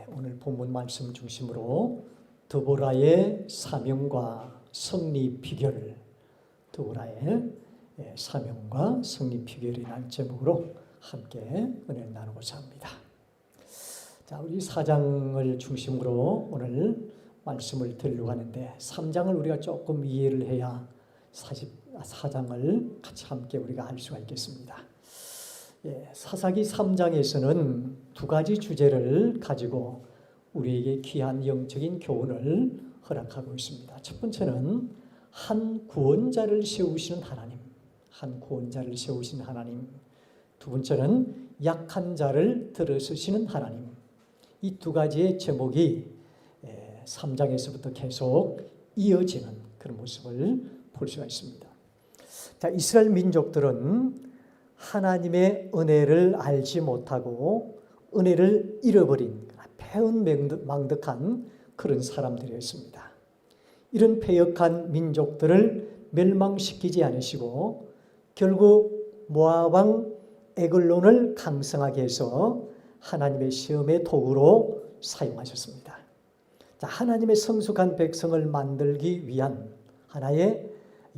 오늘 본문 말씀 중심으로 드보라의 사명과 승리 비결, 드보라의 사명과 승리 비결이라는 제목으로 함께 은혜를 나누고자 합니다. 자, 우리 4장을 중심으로 오늘 말씀을 드리려고 하는데 3장을 우리가 조금 이해를 해야 4장을 같이 함께 우리가 할 수가 있겠습니다. 사사기 3장에서는 두 가지 주제를 가지고 우리에게 귀한 영적인 교훈을 허락하고 있습니다. 첫 번째는 한 구원자를 세우시는 하나님, 한 구원자를 세우시는 하나님. 두 번째는 약한 자를 들어서시는 하나님. 이 두 가지의 제목이 3장에서부터 계속 이어지는 그런 모습을 볼 수가 있습니다. 자, 이스라엘 민족들은 하나님의 은혜를 알지 못하고 은혜를 잃어버린 패언망덕한 그런 사람들이었습니다. 이런 패역한 민족들을 멸망시키지 않으시고 결국 모압 왕 에글론을 강성하게 해서 하나님의 시험의 도구로 사용하셨습니다. 자, 하나님의 성숙한 백성을 만들기 위한 하나의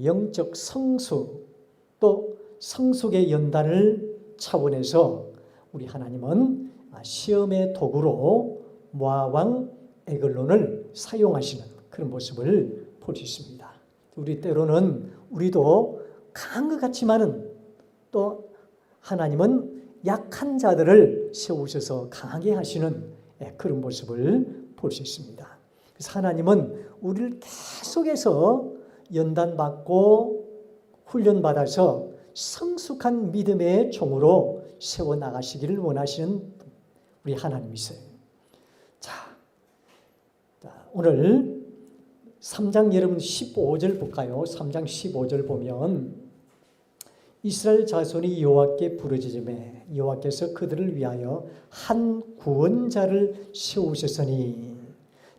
영적 성수 또 성숙의 연단을 차원해서 우리 하나님은 시험의 도구로 모압 왕 에글론을 사용하시는 그런 모습을 볼 수 있습니다. 우리 때로는 우리도 강한 것 같지만은 또 하나님은 약한 자들을 세우셔서 강하게 하시는 그런 모습을 볼 수 있습니다. 그래서 하나님은 우리를 계속해서 연단받고 훈련받아서 성숙한 믿음의 종으로 세워나가시기를 원하시는 우리 하나님이세요. 자, 오늘 3장 여러분 15절 볼까요? 3장 15절 보면 이스라엘 자손이 여호와께 부르짖음에 여호와께서 그들을 위하여 한 구원자를 세우셨으니.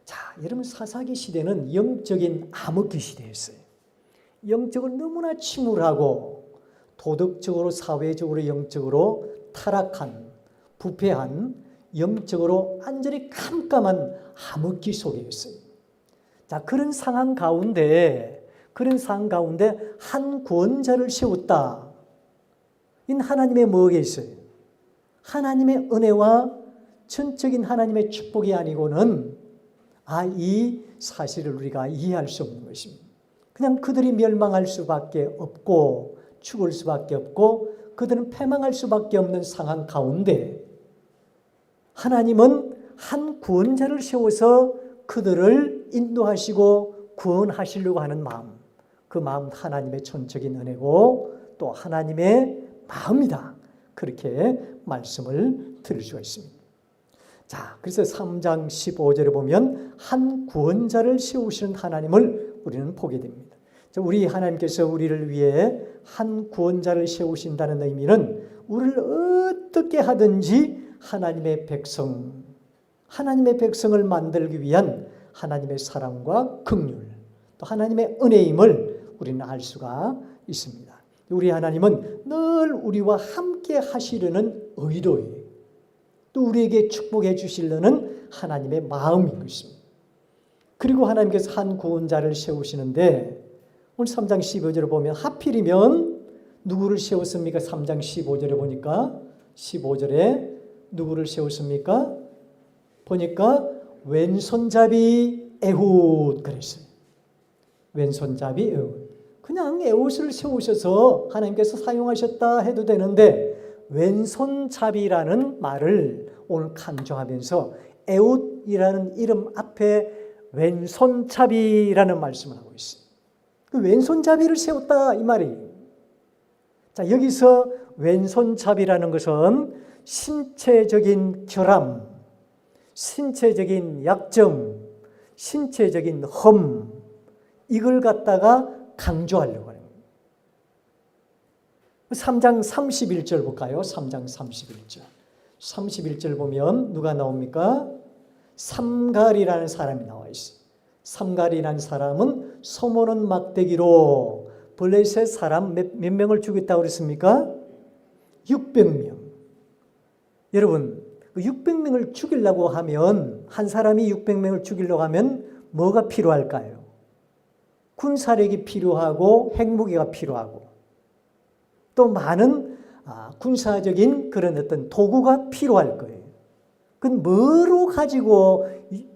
자, 여러분 사사기 시대는 영적인 암흑기 시대였어요. 영적으로 너무나 침울하고 도덕적으로 사회적으로 영적으로 타락한 부패한 영적으로 완전히 깜깜한 암흑기 속에 있어요. 자, 그런 상황 가운데 한 구원자를 세웠다. 이 하나님의 뭐가 있어요? 하나님의 은혜와 전적인 하나님의 축복이 아니고는 이 사실을 우리가 이해할 수 없는 것입니다. 그냥 그들이 멸망할 수밖에 없고 죽을 수밖에 없고 그들은 패망할 수밖에 없는 상황 가운데 하나님은 한 구원자를 세워서 그들을 인도하시고 구원하시려고 하는 마음, 그 마음 하나님의 전적인 은혜고 또 하나님의 마음이다. 그렇게 말씀을 드릴 수가 있습니다. 자, 그래서 3장 15절에 보면 한 구원자를 세우시는 하나님을 우리는 보게 됩니다. 우리 하나님께서 우리를 위해 한 구원자를 세우신다는 의미는 우리를 어떻게 하든지 하나님의 백성을 만들기 위한 하나님의 사랑과 긍휼, 또 하나님의 은혜임을 우리는 알 수가 있습니다. 우리 하나님은 늘 우리와 함께 하시려는 의도예요. 또 우리에게 축복해 주시려는 하나님의 마음인 것입니다. 그리고 하나님께서 한 구원자를 세우시는데 오늘 3장 15절을 보면 하필이면 누구를 세웠습니까? 3장 15절에 보니까 15절에 누구를 세웠습니까? 보니까 왼손잡이 에훗 그랬어요. 왼손잡이 에훗. 그냥 에훗을 세우셔서 하나님께서 사용하셨다 해도 되는데 왼손잡이라는 말을 오늘 강조하면서 에훗이라는 이름 앞에 왼손잡이라는 말씀을 하고 있어요. 그 왼손잡이를 세웠다 이 말이에요. 자, 여기서 왼손잡이라는 것은 신체적인 결함, 신체적인 약점, 신체적인 흠 이걸 갖다가 강조하려고 하는 거예요. 3장 31절 볼까요? 3장 31절. 31절 보면 누가 나옵니까? 삼갈이라는 사람이 나와 있어요. 삼갈이라는 사람은 소모는 막대기로 블레셋 사람 몇 명을 죽였다고 그랬습니까? 600명. 여러분 600명을 죽이려고 하면, 한 사람이 600명을 죽이려고 하면 뭐가 필요할까요? 군사력이 필요하고 핵무기가 필요하고 또 많은 군사적인 그런 어떤 도구가 필요할 거예요. 그건 뭐로 가지고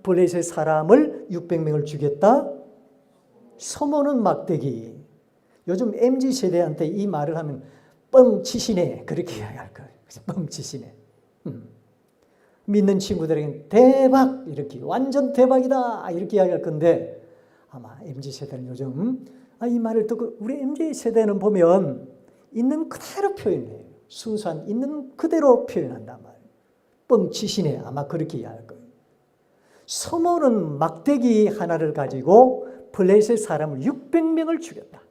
블레셋 사람을 600명을 죽였다? 소모는 막대기. 요즘 MZ세대한테 이 말을 하면 뻥치시네 그렇게 이야기할 거예요. 뻥치시네. 믿는 친구들에게는 대박 이렇게 완전 대박이다 이렇게 이야기할 건데 아마 MZ세대는 요즘 이 말을 듣고 우리 MZ세대는 보면 있는 그대로 표현해요. 순수한 있는 그대로 표현한단 말이에요. 뻥치시네 아마 그렇게 이야기할 거예요. 소모는 막대기 하나를 가지고 블레셋 사람을 600명을 죽였다.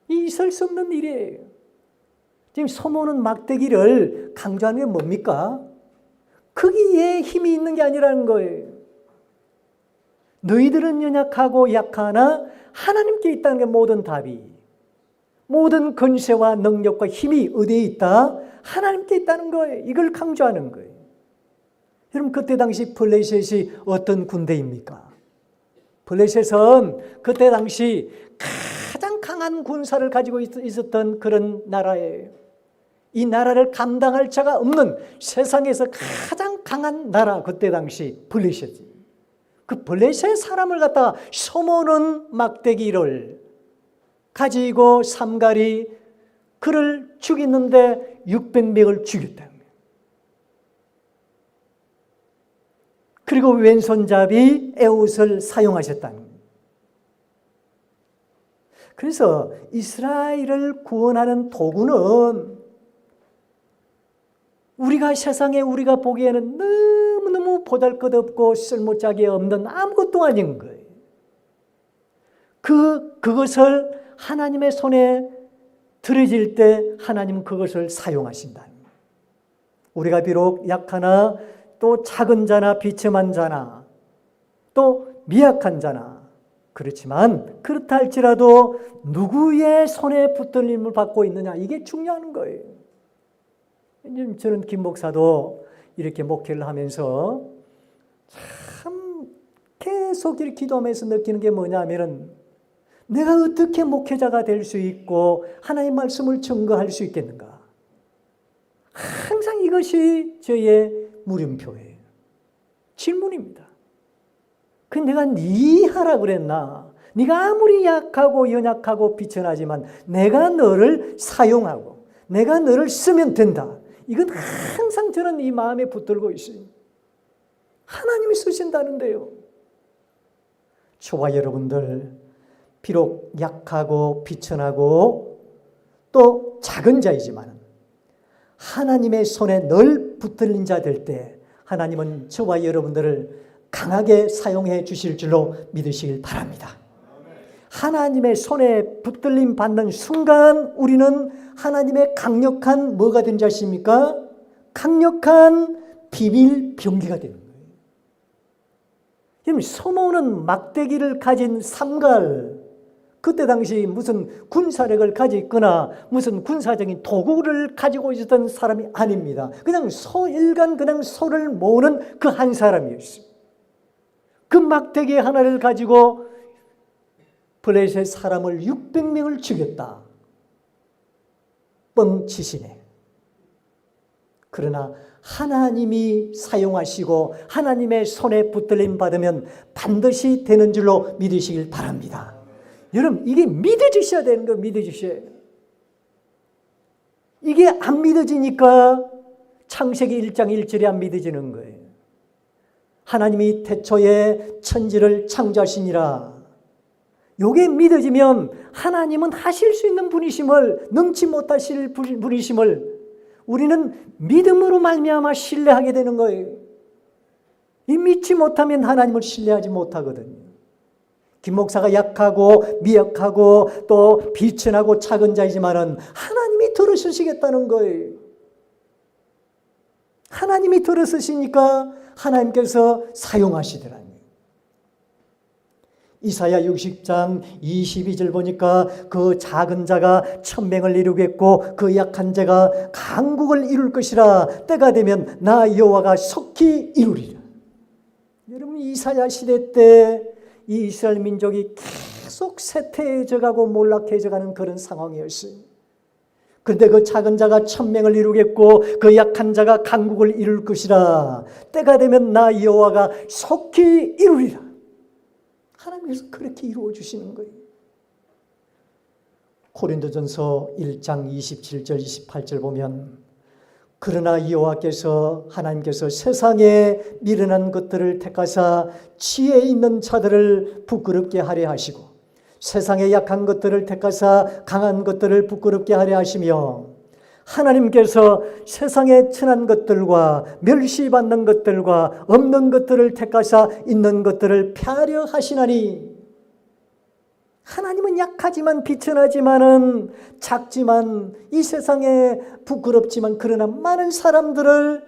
있을 수 없는 일이에요. 지금 소모는 막대기를 강조하는 게 뭡니까? 크기에 힘이 있는 게 아니라는 거예요. 너희들은 연약하고 약하나 하나님께 있다는 게 모든 답이. 모든 권세와 능력과 힘이 어디에 있다? 하나님께 있다는 거예요. 이걸 강조하는 거예요. 여러분 그때 당시 블레셋이 어떤 군대입니까? 블레셋은 그때 당시 가장 강한 군사를 가지고 있었던 그런 나라예요. 이 나라를 감당할 자가 없는 세상에서 가장 강한 나라 그때 당시 블레셋이. 그 블레셋 사람을 갖다가 소모는 막대기를 가지고 삼가리 그를 죽이는데 600명을 죽였다는 거예요. 그리고 왼손잡이 에봇을 사용하셨다는 거예요. 그래서 이스라엘을 구원하는 도구는 우리가 세상에 우리가 보기에는 너무너무 보잘것없고 쓸모짝이 없는 아무것도 아닌 거예요. 그것을 하나님의 손에 들어질 때 하나님은 그것을 사용하신다. 우리가 비록 약하나 또 작은 자나 비참한 자나 또 미약한 자나 그렇지만 그렇다 할지라도 누구의 손에 붙들림을 받고 있느냐 이게 중요한 거예요. 저는 김 목사도 이렇게 목회를 하면서 참 계속 이렇게 기도하면서 느끼는 게 뭐냐면은 내가 어떻게 목회자가 될 수 있고 하나님의 말씀을 증거할 수 있겠는가? 항상 이것이 저의 물음표예요. 질문입니다. 그 내가 네 하라 그랬나? 네가 아무리 약하고 연약하고 비천하지만 내가 너를 사용하고 내가 너를 쓰면 된다. 이건 항상 저는 이 마음에 붙들고 있어요. 하나님이 쓰신다는데요. 저와 여러분들 비록 약하고 비천하고 또 작은 자이지만 하나님의 손에 늘 붙들린 자 될 때 하나님은 저와 여러분들을 강하게 사용해 주실 줄로 믿으시길 바랍니다. 하나님의 손에 붙들림 받는 순간 우리는 하나님의 강력한 뭐가 된 자십니까? 강력한 비밀 병기가 되는 거예요. 여러분 소모는 막대기를 가진 삼갈 그때 당시 무슨 군사력을 가지고 있거나 무슨 군사적인 도구를 가지고 있었던 사람이 아닙니다. 그냥 일간 그냥 소를 모으는 그 한 사람이었어요. 그 막대기 하나를 가지고 블레셋 사람을 600명을 죽였다. 뻥치시네. 그러나 하나님이 사용하시고 하나님의 손에 붙들림 받으면 반드시 되는 줄로 믿으시길 바랍니다. 여러분 이게 믿어지셔야 되는 거예요. 믿어지셔야 돼요. 이게 안 믿어지니까 창세기 1장 1절이 안 믿어지는 거예요. 하나님이 태초에 천지를 창조하시니라. 요게 믿어지면 하나님은 하실 수 있는 분이심을 능치 못하실 분이심을 우리는 믿음으로 말미암아 신뢰하게 되는 거예요. 이 믿지 못하면 하나님을 신뢰하지 못하거든요. 김 목사가 약하고 미약하고 또 비천하고 작은 자이지만은 하나님이 들어서시겠다는 거예요. 하나님이 들어서시니까 하나님께서 사용하시더라니. 이사야 60장 22절 보니까 그 작은 자가 천명을 이루겠고 그 약한 자가 강국을 이룰 것이라. 때가 되면 나 여호와가 속히 이루리라. 여러분, 이사야 시대 때 이 이스라엘 민족이 계속 쇠퇴해져가고 몰락해져가는 그런 상황이었어요. 그런데 그 작은 자가 천명을 이루겠고 그 약한 자가 강국을 이룰 것이라. 때가 되면 나 여호와가 속히 이루리라. 하나님께서 그렇게 이루어 주시는 거예요. 고린도전서 1장 27절 28절 보면 그러나 여호와께서 하나님께서 세상에 미련한 것들을 택하사 지혜 있는 자들을 부끄럽게 하려 하시고 세상에 약한 것들을 택하사 강한 것들을 부끄럽게 하려 하시며 하나님께서 세상에 천한 것들과 멸시받는 것들과 없는 것들을 택하사 있는 것들을 폐하려 하시나니. 하나님은 약하지만 비천하지만은 작지만 이 세상에 부끄럽지만 그러나 많은 사람들을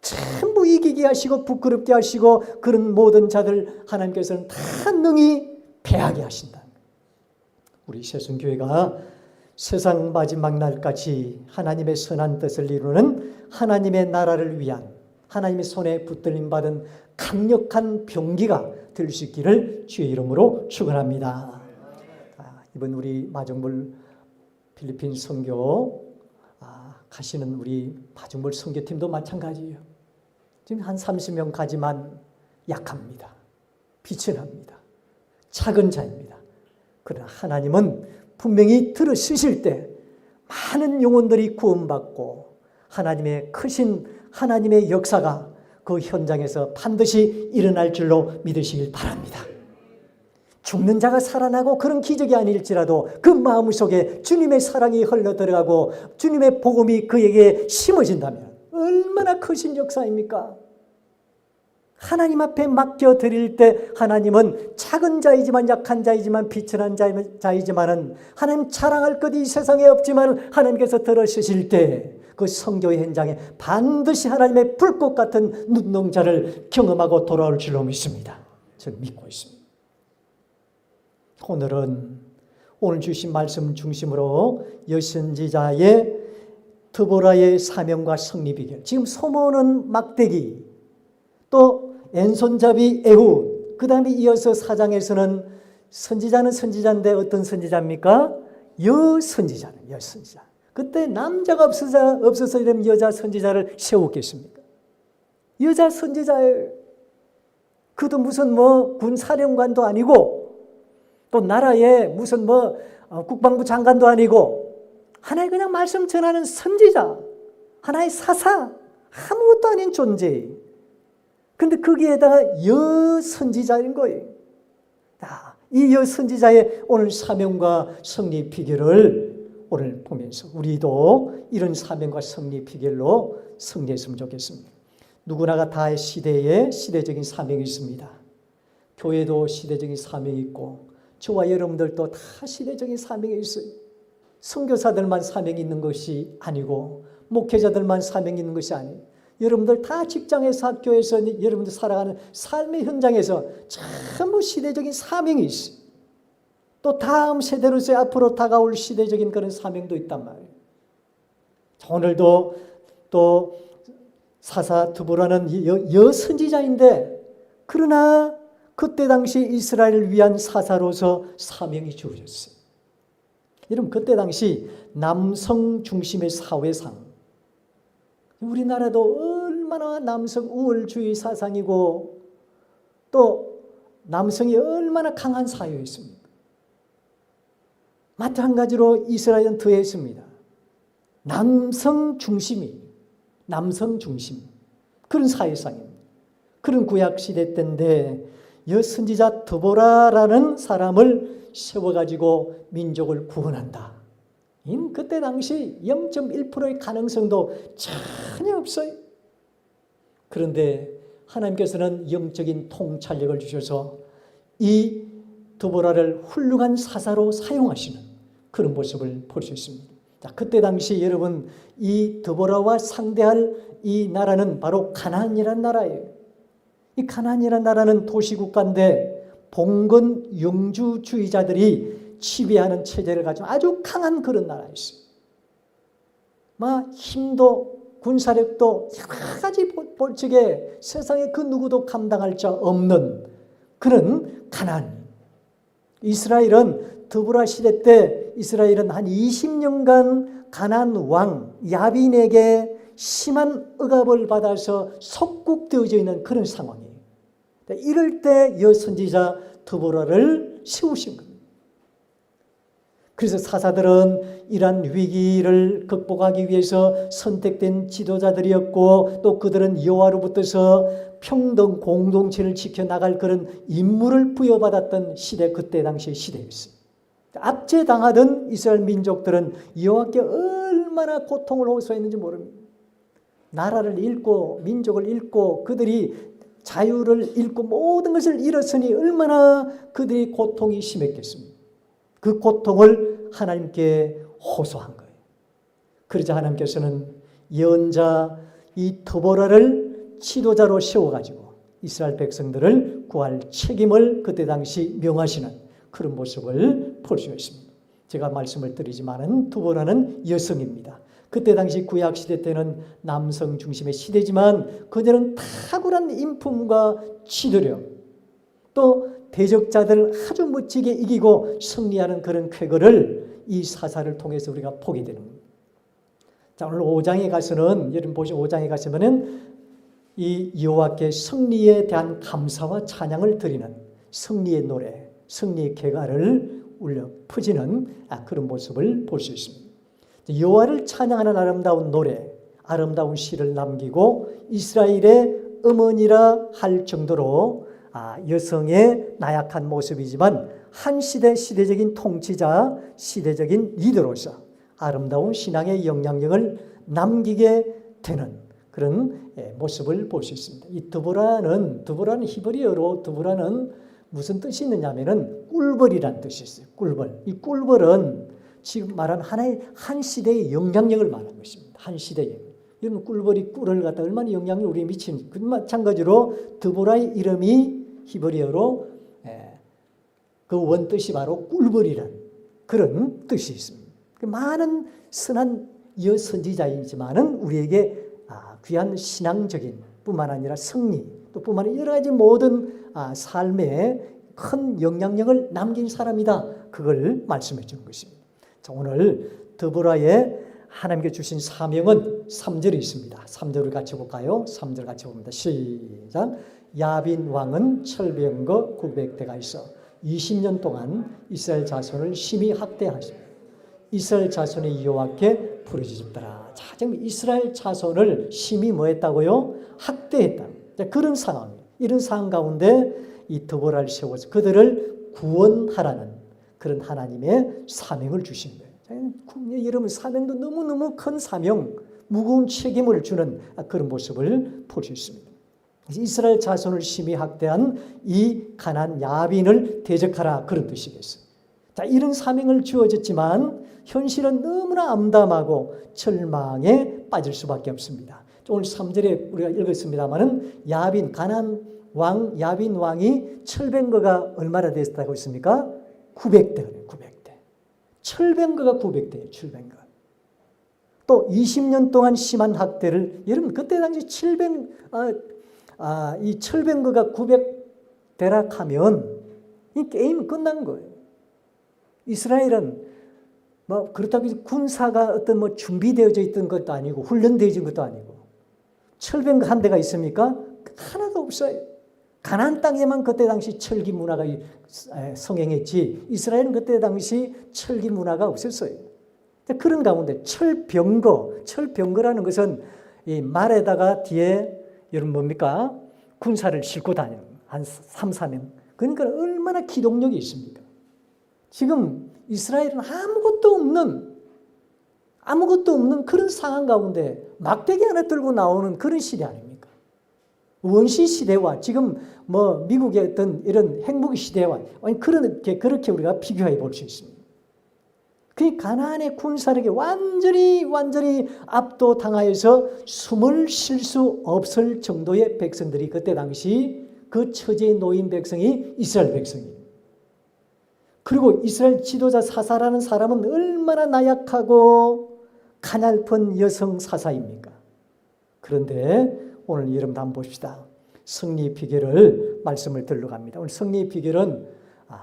전부 이기게 하시고 부끄럽게 하시고 그런 모든 자들 하나님께서는 다 능히 패하게 하신다. 우리 새순교회가 세상 마지막 날까지 하나님의 선한 뜻을 이루는 하나님의 나라를 위한 하나님의 손에 붙들림 받은 강력한 병기가 될 수 있기를 주의 이름으로 축원합니다. 이번 우리 마중물 필리핀 선교 가시는 우리 마중물 선교팀도 마찬가지예요. 지금 한 30명 가지만 약합니다. 비천합니다. 작은 자입니다. 그러나 하나님은 분명히 들으시실 때 많은 영혼들이 구원받고 하나님의 크신 하나님의 역사가 그 현장에서 반드시 일어날 줄로 믿으시길 바랍니다. 죽는 자가 살아나고 그런 기적이 아닐지라도 그 마음속에 주님의 사랑이 흘러들어가고 주님의 복음이 그에게 심어진다면 얼마나 크신 역사입니까? 하나님 앞에 맡겨드릴 때 하나님은 작은 자이지만 약한 자이지만 비천한 자이지만은 하나님 자랑할 것이 이 세상에 없지만 하나님께서 들으실 때 그 성교의 현장에 반드시 하나님의 불꽃 같은 눈동자를 경험하고 돌아올 줄로 믿습니다. 저는 믿고 있습니다. 오늘 주신 말씀 중심으로 여선지자의 드보라의 사명과 승리 비결, 지금 소모는 막대기, 또 왼손잡이 에훗, 그 다음에 이어서 4장에서는 선지자는 선지자인데 어떤 선지자입니까? 여선지자는 여선지자. 그때 남자가 없어서 이런 여자 선지자를 세웠겠습니까? 여자 선지자예요. 그도 무슨 군 사령관도 아니고 또 나라의 무슨 국방부 장관도 아니고 하나의 그냥 말씀 전하는 선지자, 하나의 사사, 아무것도 아닌 존재. 근데 거기에다가 여선지자인 거예요. 이 여선지자의 오늘 사명과 승리 비결을 오늘 보면서 우리도 이런 사명과 승리 비결로 승리했으면 좋겠습니다. 누구나가 다 시대에 시대적인 사명이 있습니다. 교회도 시대적인 사명이 있고 저와 여러분들도 다 시대적인 사명이 있어요. 선교사들만 사명이 있는 것이 아니고 목회자들만 사명이 있는 것이 아니에요. 여러분들 다 직장에서 학교에서 여러분들 살아가는 삶의 현장에서 전부 시대적인 사명이 있어요. 또 다음 세대로서 앞으로 다가올 시대적인 그런 사명도 있단 말이에요. 오늘도 또 사사 드보라는 여선지자인데 그러나 그때 당시 이스라엘을 위한 사사로서 사명이 주어졌어요. 여러분 그때 당시 남성 중심의 사회상, 우리나라도 얼마나 남성 우월주의 사상이고 또 남성이 얼마나 강한 사회였습니까? 마찬가지로 이스라엘은 더했습니다. 남성 중심 그런 사회상입니다. 그런 구약시대 때인데 여선지자 드보라라는 사람을 세워가지고 민족을 구원한다. 그때 당시 0.1%의 가능성도 전혀 없어요. 그런데 하나님께서는 영적인 통찰력을 주셔서 이 드보라를 훌륭한 사사로 사용하시는 그런 모습을 볼 수 있습니다. 자, 그때 당시 여러분 이 드보라와 상대할 이 나라는 바로 가나안이라는 나라예요. 이 가나안이라는 나라는 도시국가인데 봉건 영주주의자들이 지배하는 체제를 가지고 아주 강한 그런 나라였어요. 막 힘도 군사력도 여러 가지 볼 적에 세상에 그 누구도 감당할 자 없는 그런 가나안. 이스라엘은 드보라 시대 때 이스라엘은 한 20년간 가나안 왕 야빈에게 심한 억압을 받아서 속국되어져 있는 그런 상황이에요. 이럴 때 여선지자 드보라를 세우신 겁니다. 그래서 사사들은 이러한 위기를 극복하기 위해서 선택된 지도자들이었고 또 그들은 여호와로부터서 평등 공동체를 지켜나갈 그런 임무를 부여받았던 시대, 그때 당시의 시대였습니다. 압제당하던 이스라엘 민족들은 여호와께 얼마나 고통을 호소했는지 모릅니다. 나라를 잃고 민족을 잃고 그들이 자유를 잃고 모든 것을 잃었으니 얼마나 그들의 고통이 심했겠습니까? 그 고통을 하나님께 호소한 거예요. 그러자 하나님께서는 예언자 이 드보라를 지도자로 세워가지고 이스라엘 백성들을 구할 책임을 그때 당시 명하시는 그런 모습을 볼 수 있습니다. 제가 말씀을 드리지만은 드보라는 여성입니다. 그때 당시 구약시대 때는 남성 중심의 시대지만 그녀는 탁월한 인품과 지도력 또 대적자들을 아주 멋지게 이기고 승리하는 그런 쾌거를 이 사사를 통해서 우리가 보게 되는 겁니다. 자, 오늘 5장에 가서는 여러분 보시면 5장에 가시면은 이 여호와께 승리에 대한 감사와 찬양을 드리는 승리의 노래, 승리의 쾌가를 울려 퍼지는 그런 모습을 볼 수 있습니다. 여호와를 찬양하는 아름다운 노래, 아름다운 시를 남기고 이스라엘의 어머니라 할 정도로 여성의 나약한 모습이지만 한 시대적인 통치자, 시대적인 리더로서 아름다운 신앙의 영향력을 남기게 되는 그런 모습을 볼 수 있습니다. 이 드보라는 히브리어로 드보라는 무슨 뜻이 있느냐면은 꿀벌이란 뜻이 있어요. 꿀벌. 이 꿀벌은 지금 말한 하나의 한 시대의 영향력을 말하는 것입니다. 한 시대의. 여러분 꿀벌이 꿀을 갖다 얼마나 영향력을 우리에 미치는지. 그 마찬가지로 드보라의 이름이 히브리어로 그 원뜻이 바로 꿀벌이란 그런 뜻이 있습니다. 많은 선한 여선지자이지만은 우리에게 귀한 신앙적인 뿐만 아니라 승리 또 뿐만 아니라 여러 가지 모든 삶에 큰 영향력을 남긴 사람이다. 그걸 말씀해 주는 것입니다. 자, 오늘 드보라의 하나님께 주신 사명은 3절에 있습니다. 3절을 같이 볼까요? 3절 같이 봅니다. 시작. 야빈 왕은 철병거 900대가 있어 20년 동안 이스라엘 자손을 심히 학대하십니다. 이스라엘 자손의 여호와께 부르짖었더라. 자, 지금 이스라엘 자손을 심히 뭐했다고요? 학대했다. 자, 그런 상황, 이런 상황 가운데 이 드보라를 세워서 그들을 구원하라는 그런 하나님의 사명을 주신 거예요. 자, 여러분 사명도 너무너무 큰 사명, 무거운 책임을 주는 그런 모습을 볼 수 있습니다. 이스라엘 자손을 심히 학대한 이 가나안 야빈을 대적하라 그런 뜻이겠어요. 자, 이런 사명을 주어졌지만 현실은 너무나 암담하고 절망에 빠질 수밖에 없습니다. 오늘 3절에 우리가 읽었습니다만은 야빈 가나안 왕 야빈 왕이 철병거가 얼마나 됐다고 했습니까? 900대. 900대. 철병거가 900대예요. 철병거. 또 20년 동안 심한 학대를 여러분 그때 당시 이 철병거가 900대라 하면 이 게임 끝난 거예요. 이스라엘은 뭐 그렇다고 해서 군사가 어떤 뭐 준비되어져 있던 것도 아니고 훈련되어진 것도 아니고 철병거 한 대가 있습니까? 하나도 없어요. 가나안 땅에만 그때 당시 철기 문화가 성행했지 이스라엘은 그때 철기 문화가 없었어요. 그런 가운데 철병거라는 것은 이 말에다가 뒤에 여러분 뭡니까? 군사를 싣고 다니는 한 3, 4명. 그러니까 얼마나 기동력이 있습니까? 지금 이스라엘은 아무것도 없는 그런 상황 가운데 막대기 하나 들고 나오는 그런 시대 아닙니까? 원시 시대와 지금 뭐 미국의 어떤 이런 핵무기 시대와 그렇게 우리가 비교해 볼 수 있습니다. 그 가나안의 군사력에 완전히 압도당하여서 숨을 쉴 수 없을 정도의 백성들이 그때 당시 그 처지에 놓인 백성이 이스라엘 백성이에요. 그리고 이스라엘 지도자 사사라는 사람은 얼마나 나약하고 가냘픈 여성 사사입니까? 그런데 오늘 여러분 한번 봅시다. 승리의 비결을 말씀을 들러갑니다. 오늘 승리의 비결은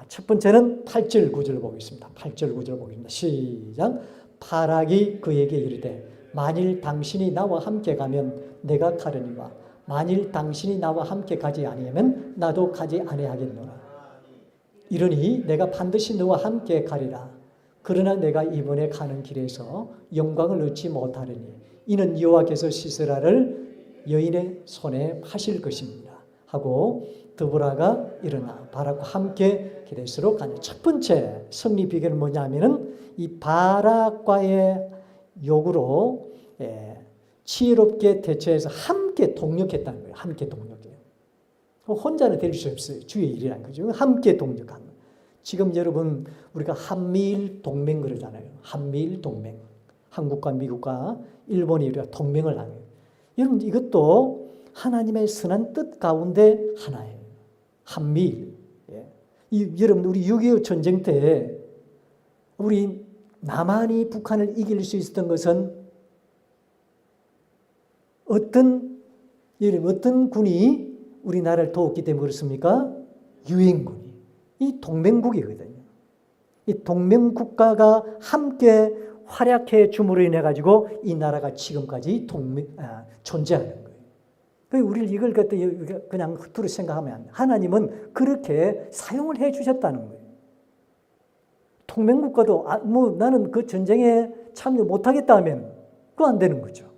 첫 번째는 8절 9절 보겠습니다. 8절 9절 보겠습니다. 시작. 바락이 그에게 이르되 만일 당신이 나와 함께 가면 내가 가려니와 만일 당신이 나와 함께 가지 아니하면 나도 가지 아니하겠노라. 이러니 내가 반드시 너와 함께 가리라. 그러나 내가 이번에 가는 길에서 영광을 얻지 못하리니 이는 여호와께서 시스라를 여인의 손에 파실 것입니다. 하고 드보라가 일어나 바락과 함께 게데스로 가니 첫 번째 승리 비결은 뭐냐면은 이 바락과의 요구로 지혜롭게 대처해서 함께 동력했다는 거예요. 함께 동력해요. 혼자는 될 수 없어요. 주의 일이라는 거죠. 함께 동력하는. 지금 여러분 우리가 한미일 동맹 그러잖아요. 한미일 동맹. 한국과 미국과 일본이 우리가 동맹을 하는 거예요. 여러분 이것도 하나님의 선한 뜻 가운데 하나예요. 한미일. 여러분 우리 6.25 전쟁 때 우리 남한이 북한을 이길 수 있었던 것은 어떤 군이 우리나라를 도왔기 때문에 그렇습니까? 유엔군이. 이 동맹국이거든요. 이 동맹국가가 함께 활약해 줌으로 인해 가지고 이 나라가 지금까지 존재하는 거예요. 우리를 이걸 그냥 흩으로 생각하면 안 돼. 하나님은 그렇게 사용을 해 주셨다는 거예요. 동맹국가도 나는 그 전쟁에 참여 못하겠다 하면 그거 안 되는 거죠.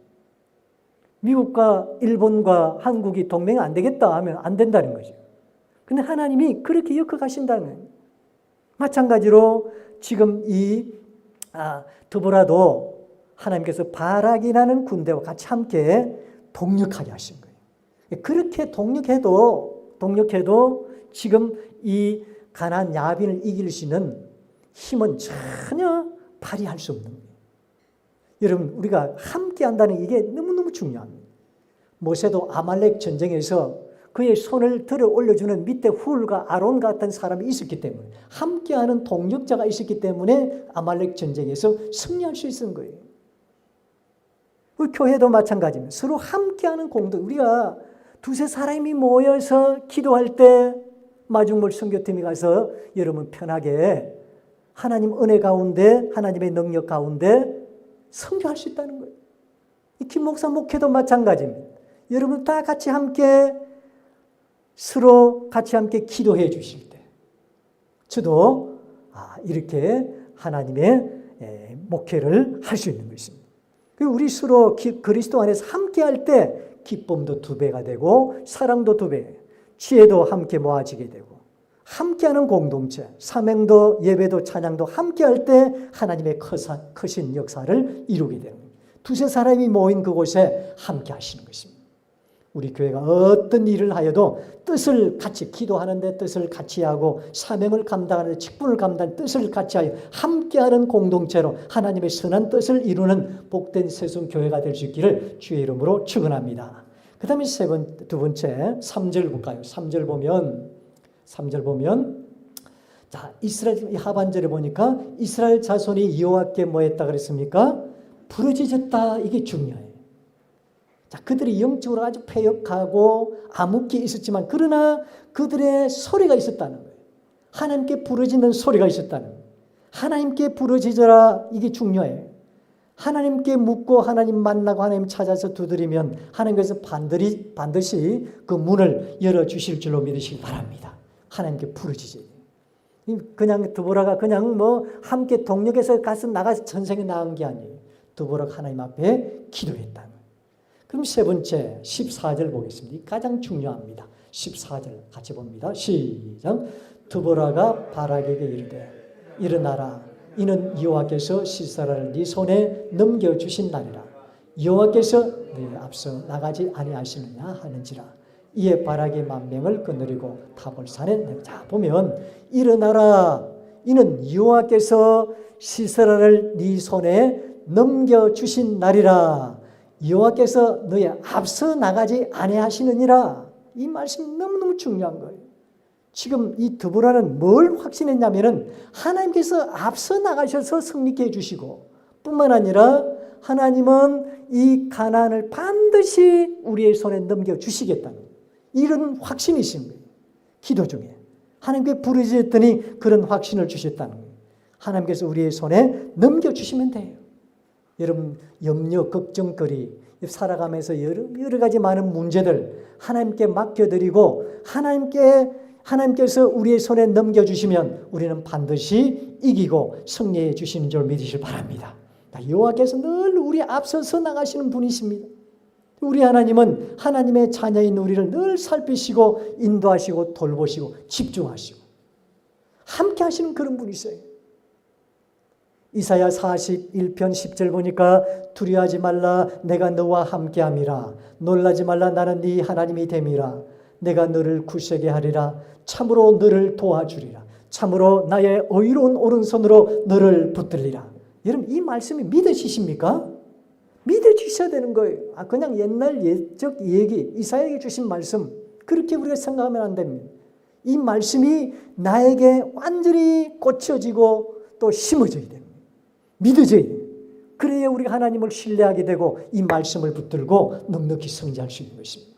미국과 일본과 한국이 동맹이 안 되겠다 하면 안 된다는 거죠. 근데 하나님이 그렇게 엮어가신다는 거예요. 마찬가지로 지금 이 드보라도 하나님께서 바락이라는 군대와 같이 함께 동력하게 하신 거예요. 그렇게 동력해도 지금 이 가나안 야빈을 이길 수 있는 힘은 전혀 발휘할 수 없는 거예요. 여러분 우리가 함께 한다는 이게 너무너무 중요합니다. 모세도 아말렉 전쟁에서 그의 손을 들어 올려주는 밑에 훌과 아론 같은 사람이 있었기 때문에 함께하는 동력자가 있었기 때문에 아말렉 전쟁에서 승리할 수 있는 거예요. 우리 교회도 마찬가지입니다. 서로 함께하는 공동. 우리가 두세 사람이 모여서 기도할 때 마중물 선교팀이 가서 여러분 편하게 하나님 은혜 가운데 하나님의 능력 가운데 선교할 수 있다는 거예요. 김 목사 목회도 마찬가지입니다. 여러분 다 같이 함께 서로 같이 함께 기도해 주실 때 저도 이렇게 하나님의 목회를 할 수 있는 것입니다. 우리 서로 그리스도 안에서 함께 할 때 기쁨도 2배가 되고 사랑도 2배, 지혜도 함께 모아지게 되고 함께하는 공동체, 사명도 예배도 찬양도 함께할 때 하나님의 크신 역사를 이루게 되는 거예요. 두세 사람이 모인 그곳에 함께 하시는 것입니다. 우리 교회가 어떤 일을 하여도 뜻을 같이 기도하는데 뜻을 같이 하고 사명을 감당하는데 직분을 감당하는 뜻을 같이 하여 함께하는 공동체로 하나님의 선한 뜻을 이루는 복된 세송교회가 될 수 있기를 주의 이름으로 축원합니다. 그 다음에 두 번째 3절 볼까요? 3절 보면 자 이스라엘 하반절에 보니까 이스라엘 자손이 여호와께 뭐 했다 그랬습니까? 부르짖었다. 이게 중요해요. 자, 그들이 영적으로 아주 패역하고 암흑기에 있었지만 그러나 그들의 소리가 있었다는 거예요. 하나님께 부르짖는 소리가 있었다는 거예요. 하나님께 부르짖어라. 이게 중요해요. 하나님께 묻고 하나님 만나고 하나님 찾아서 두드리면 하나님께서 반드시 그 문을 열어주실 줄로 믿으시기 바랍니다. 하나님께 부르짖어야 돼요. 그냥 드보라가 그냥 함께 동력해서 나가서 전생에 나간 게 아니에요. 드보라가 하나님 앞에 기도했다. 그럼 세 번째 14절 보겠습니다. 가장 중요합니다. 14절 같이 봅니다. 시작. 드보라가 바락에게 이르되 일어나라. 이는 여호와께서 시사라를 네 손에 넘겨주신 날이라. 여호와께서 네 앞서 나가지 아니하시느냐 하는지라. 이에 바락이 만명을 거느리고 타볼산에 자 보면 일어나라. 이는 여호와께서 시사라를 네 손에 넘겨주신 날이라. 여호와께서 너의 앞서 나가지 아니하시느니라. 이 말씀이 너무너무 중요한 거예요. 지금 이 드보라는 뭘 확신했냐면은 하나님께서 앞서 나가셔서 승리케 해주시고 뿐만 아니라 하나님은 이 가나안을 반드시 우리의 손에 넘겨주시겠다는 이런 확신이 있는 거예요. 기도 중에 하나님께 부르짖었더니 그런 확신을 주셨다는 거예요. 하나님께서 우리의 손에 넘겨주시면 돼요. 여러분 염려, 걱정거리 살아가면서 여러 가지 많은 문제들 하나님께 맡겨드리고 하나님께서 우리의 손에 넘겨주시면 우리는 반드시 이기고 승리해 주시는 줄 믿으시길 바랍니다. 여호와께서 늘 우리 앞서서 나가시는 분이십니다. 우리 하나님은 하나님의 자녀인 우리를 늘 살피시고 인도하시고 돌보시고 집중하시고 함께 하시는 그런 분이세요. 이사야 41편 10절 보니까 두려워하지 말라 내가 너와 함께함이라 놀라지 말라 나는 네 하나님이 됨이라 내가 너를 굳세게 하리라 참으로 너를 도와주리라 참으로 나의 의로운 오른손으로 너를 붙들리라. 여러분 이 말씀이 믿으시십니까? 믿어주셔야 되는 거예요. 그냥 옛날 옛적 얘기 이사야에게 주신 말씀 그렇게 우리가 생각하면 안 됩니다. 이 말씀이 나에게 완전히 꽂혀지고 또 심어져야 됩니다. 믿어져야 돼요. 그래야 우리가 하나님을 신뢰하게 되고 이 말씀을 붙들고 넉넉히 승리할 수 있는 것입니다.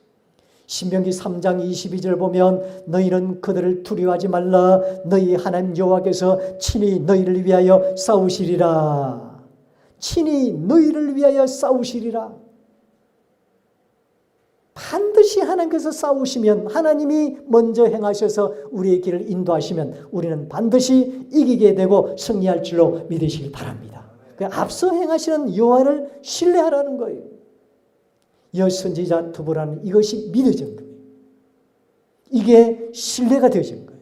신명기 3장 22절 보면 너희는 그들을 두려워하지 말라 너희 하나님 여호와께서 친히 너희를 위하여 싸우시리라. 친히 너희를 위하여 싸우시리라. 반드시 하나님께서 싸우시면 하나님이 먼저 행하셔서 우리의 길을 인도하시면 우리는 반드시 이기게 되고 승리할 줄로 믿으시길 바랍니다. 앞서 행하시는 여호와를 신뢰하라는 거예요. 여선지자 드보라는 이것이 믿어진 거예요. 이게 신뢰가 되어진 거예요.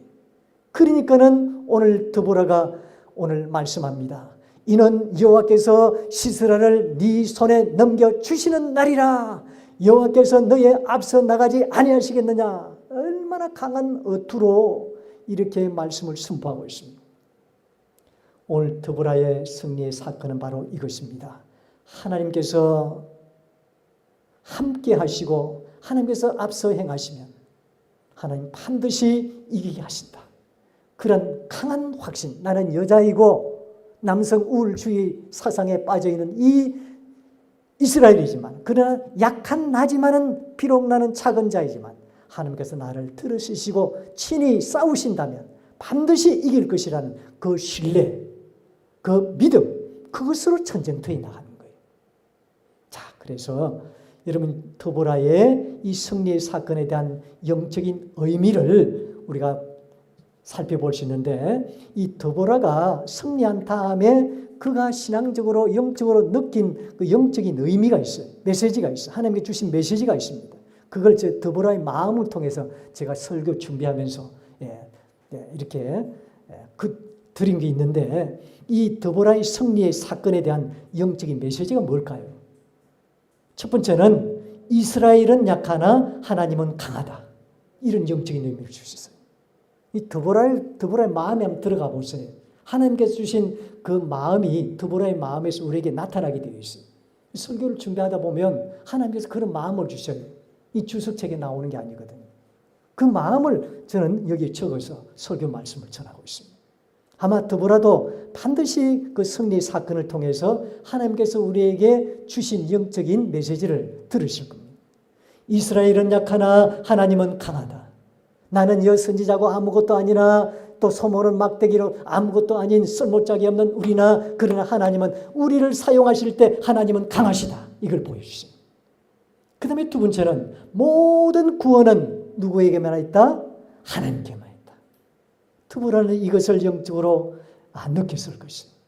그러니까는 오늘 드보라가 오늘 말씀합니다. 이는 여호와께서 시스라를 네 손에 넘겨주시는 날이라. 여호와께서 너의 앞서 나가지 아니하시겠느냐. 얼마나 강한 어투로 이렇게 말씀을 선포하고 있습니다. 오늘 드보라의 승리의 사건은 바로 이것입니다. 하나님께서 함께 하시고 하나님께서 앞서 행하시면 하나님 반드시 이기게 하신다. 그런 강한 확신. 나는 여자이고 남성 우월주의 사상에 빠져있는 이 이스라엘이지만 그러나 약한 나지만은 비록 나는 작은 자이지만 하나님께서 나를 들으시고 친히 싸우신다면 반드시 이길 것이라는 그 신뢰, 그 믿음, 그것으로 전쟁터에 나가는 거예요. 자, 그래서 여러분 드보라의 이 승리의 사건에 대한 영적인 의미를 우리가 살펴볼 수 있는데 이 드보라가 승리한 다음에 그가 신앙적으로 영적으로 느낀 그 영적인 의미가 있어요. 메시지가 있어요. 하나님께 주신 메시지가 있습니다. 그걸 드보라의 마음을 통해서 제가 설교 준비하면서 이렇게 드린 게 있는데 이 드보라의 승리의 사건에 대한 영적인 메시지가 뭘까요? 첫 번째는 이스라엘은 약하나 하나님은 강하다. 이런 영적인 의미를 줄 수 있어요. 이 드보라의 마음에 한번 들어가 보세요. 하나님께서 주신 그 마음이 드보라의 마음에서 우리에게 나타나게 되어 있어요. 설교를 준비하다 보면 하나님께서 그런 마음을 주셔요. 이 주석책에 나오는 게 아니거든요. 그 마음을 저는 여기에 적어서 설교 말씀을 전하고 있습니다. 아마 드보라도 반드시 그 승리 사건을 통해서 하나님께서 우리에게 주신 영적인 메시지를 들으실 겁니다. 이스라엘은 약하나 하나님은 강하다. 나는 여선지자고 아무것도 아니나 또 소모는 막대기로 아무것도 아닌 쓸모짝이 없는 우리나 그러나 하나님은 우리를 사용하실 때 하나님은 강하시다. 이걸 보여주세요. 그 다음에 두 번째는 모든 구원은 누구에게만 있다? 하나님께만 있다. 드보라는 이것을 영적으로 느꼈을 것입니다.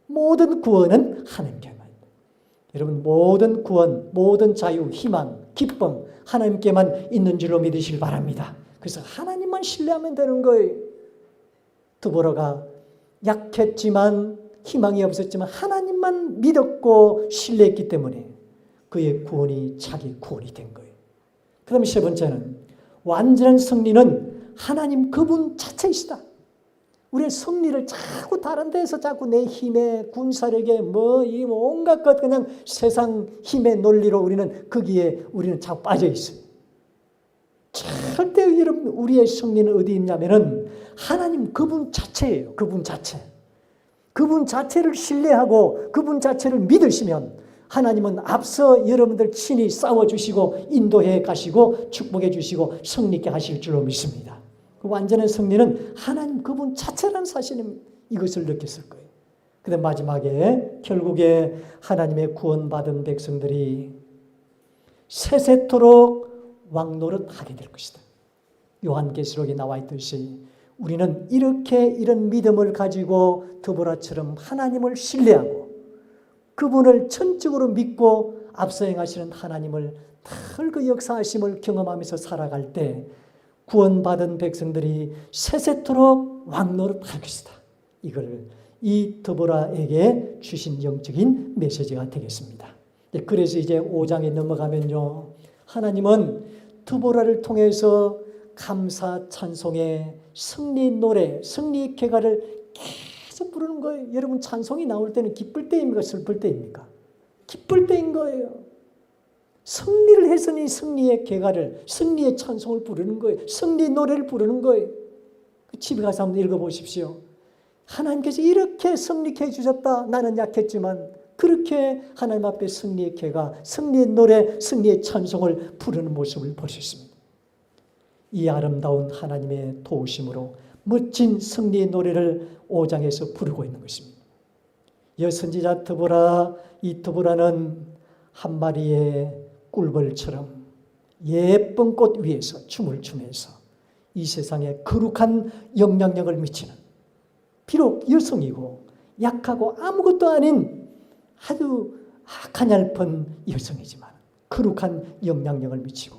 모든 구원은 하나님께만 있다. 여러분 모든 구원, 모든 자유, 희망, 기쁨 하나님께만 있는 줄로 믿으시길 바랍니다. 그래서 하나님만 신뢰하면 되는 거예요. 드보라가 약했지만 희망이 없었지만 하나님만 믿었고 신뢰했기 때문에 그의 구원이 자기 구원이 된 거예요. 그 다음에 세 번째는 완전한 승리는 하나님 그분 자체이시다. 우리는 승리를 자꾸 다른 데서 자꾸 내 힘에 군사력에 이 온갖 것 그냥 세상 힘의 논리로 우리는 거기에 우리는 자꾸 빠져 있어요. 절대 여러분 우리의 승리는 어디 있냐면은 하나님 그분 자체예요. 그분 자체. 그분 자체를 신뢰하고 그분 자체를 믿으시면 하나님은 앞서 여러분들 친히 싸워주시고 인도해 가시고 축복해 주시고 승리케 하실 줄로 믿습니다. 그 완전한 승리는 하나님 그분 자체라는 사실은 이것을 느꼈을 거예요. 그런데 마지막에 결국에 하나님의 구원받은 백성들이 세세토록 왕노릇하게 될 것이다. 요한계시록에 나와 있듯이 우리는 이런 믿음을 가지고 드보라처럼 하나님을 신뢰하고 그분을 전적으로 믿고 앞서 행하시는 하나님을 늘 그 역사하심을 경험하면서 살아갈 때 구원받은 백성들이 세세토록 왕노릇할 것이다. 이걸 이 드보라에게 주신 영적인 메시지가 되겠습니다. 그래서 이제 5장에 넘어가면요, 하나님은 드보라를 통해서 감사 찬송의 승리 노래, 승리 개가를 계속 부르는 거예요. 여러분 찬송이 나올 때는 기쁠 때입니까? 슬플 때입니까? 기쁠 때인 거예요. 승리를 했으니 승리의 개가를, 승리의 찬송을 부르는 거예요. 승리 노래를 부르는 거예요. 집에 가서 한번 읽어보십시오. 하나님께서 이렇게 승리케 해주셨다. 나는 약했지만 그렇게 하나님 앞에 승리의 개가, 승리의 노래, 승리의 찬송을 부르는 모습을 볼 수 있습니다. 이 아름다운 하나님의 도우심으로 멋진 승리의 노래를 5장에서 부르고 있는 것입니다. 여선지자 드보라, 이 드보라는 한 마리의 꿀벌처럼 예쁜 꽃 위에서 춤을 추면서 이 세상에 거룩한 영향력을 미치는, 비록 여성이고 약하고 아무것도 아닌 아주 가냘픈 여성이지만 거룩한 영향력을 미치고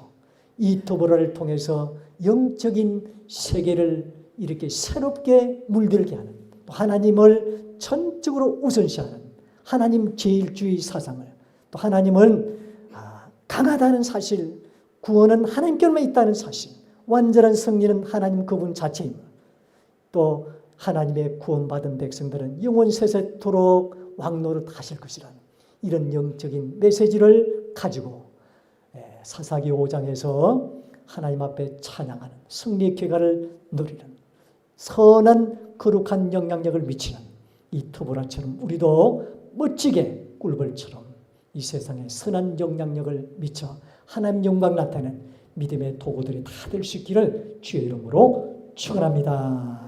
이 드보라를 통해서 영적인 세계를 이렇게 새롭게 물들게 하는, 또 하나님을 전적으로 우선시하는 하나님 제일주의 사상을, 또 하나님은 강하다는 사실, 구원은 하나님께만 있다는 사실, 완전한 승리는 하나님 그분 자체입니다. 또 하나님의 구원받은 백성들은 영원 세세토록 왕노릇 하실 것이라는 이런 영적인 메시지를 가지고 사사기 5장에서 하나님 앞에 찬양하는 승리의 쾌가를 누리는 선한 거룩한 영향력을 미치는 이 드보라처럼 우리도 멋지게 꿀벌처럼 이 세상에 선한 영향력을 미쳐 하나님 영광 나타내는 믿음의 도구들이 다 될 수 있기를 주의 이름으로 축원합니다.